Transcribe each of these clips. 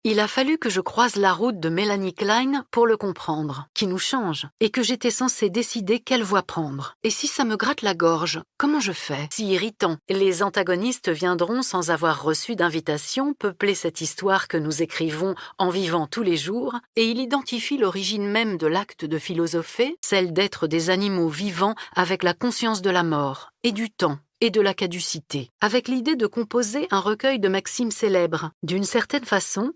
Il a fallu que je croise la route de Mélanie Klein pour le comprendre, qui nous change, et que j'étais censée décider quelle voie prendre. Et si ça me gratte la gorge, comment je fais? Si irritant. Les antagonistes viendront sans avoir reçu d'invitation peupler cette histoire que nous écrivons en vivant tous les jours, et il identifie l'origine même de l'acte de philosopher, celle d'être des animaux vivants avec la conscience de la mort, et du temps, et de la caducité, avec l'idée de composer un recueil de maximes célèbres. D'une certaine façon,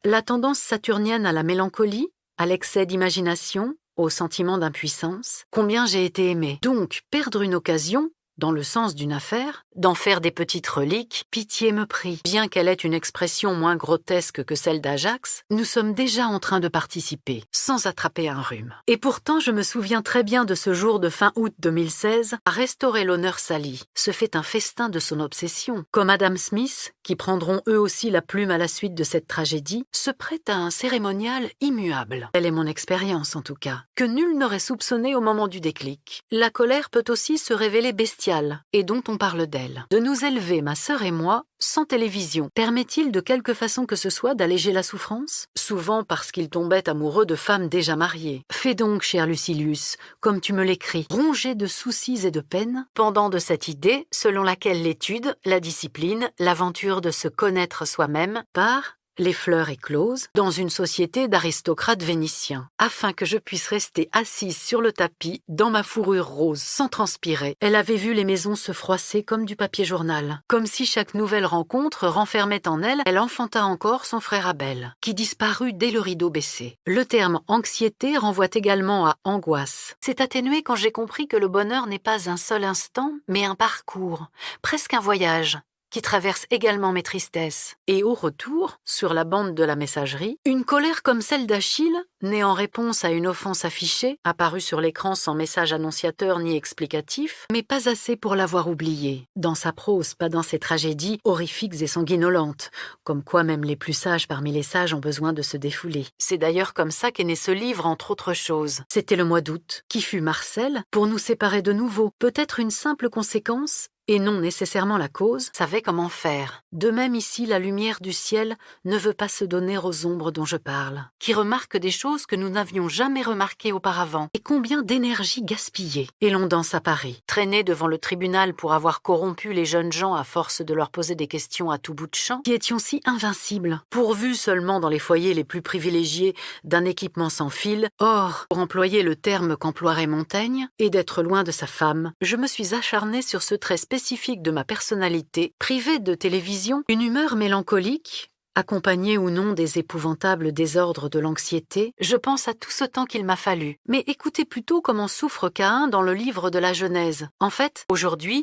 la tendance saturnienne à la mélancolie, à l'excès d'imagination, au sentiment d'impuissance, combien j'ai été aimée. Donc, perdre une occasion, dans le sens d'une affaire, d'en faire des petites reliques, pitié me prie. Bien qu'elle ait une expression moins grotesque que celle d'Ajax, nous sommes déjà en train de participer, sans attraper un rhume. Et pourtant, je me souviens très bien de ce jour de fin août 2016, à restaurer l'honneur Sally. Se fait un festin de son obsession. Comme Adam Smith, qui prendront eux aussi la plume à la suite de cette tragédie, se prête à un cérémonial immuable. Telle est mon expérience en tout cas, que nul n'aurait soupçonné au moment du déclic. La colère peut aussi se révéler bestiale, et dont on parle d'elle. De nous élever, ma sœur et moi, sans télévision, permet-il de quelque façon que ce soit d'alléger la souffrance? Souvent parce qu'il tombait amoureux de femmes déjà mariées. Fais donc, cher Lucilius, comme tu me l'écris, rongé de soucis et de peines, pendant de cette idée selon laquelle l'étude, la discipline, l'aventure de se connaître soi-même par les fleurs écloses dans une société d'aristocrates vénitiens, afin que je puisse rester assise sur le tapis dans ma fourrure rose sans transpirer. Elle avait vu les maisons se froisser comme du papier journal, comme si chaque nouvelle rencontre renfermait en elle, elle enfanta encore son frère Abel, qui disparut dès le rideau baissé. Le terme anxiété renvoie également à angoisse. C'est atténué quand j'ai compris que le bonheur n'est pas un seul instant, mais un parcours, presque un voyage, qui traverse également mes tristesses. Et au retour, sur la bande de la messagerie, une colère comme celle d'Achille, née en réponse à une offense affichée, apparue sur l'écran sans message annonciateur ni explicatif, mais pas assez pour l'avoir oubliée. Dans sa prose, pas dans ses tragédies horrifiques et sanguinolentes, comme quoi même les plus sages parmi les sages ont besoin de se défouler. C'est d'ailleurs comme ça qu'est né ce livre, entre autres choses. C'était le mois d'août, qui fut Marcel, pour nous séparer de nouveau, peut-être une simple conséquence, et non nécessairement la cause, savait comment faire. De même ici, la lumière du ciel ne veut pas se donner aux ombres dont je parle, qui remarquent des choses que nous n'avions jamais remarquées auparavant, et combien d'énergie gaspillée. Et l'on danse à Paris, traîné devant le tribunal pour avoir corrompu les jeunes gens à force de leur poser des questions à tout bout de champ, qui étions si invincibles, pourvus seulement dans les foyers les plus privilégiés d'un équipement sans fil. Or, pour employer le terme qu'emploierait Montaigne, et d'être loin de sa femme, je me suis acharnée sur ce trait spécifique de ma personnalité, privée de télévision, une humeur mélancolique, accompagnée ou non des épouvantables désordres de l'anxiété, je pense à tout ce temps qu'il m'a fallu. Mais écoutez plutôt comment souffre Caïn dans le livre de la Genèse. En fait, aujourd'hui,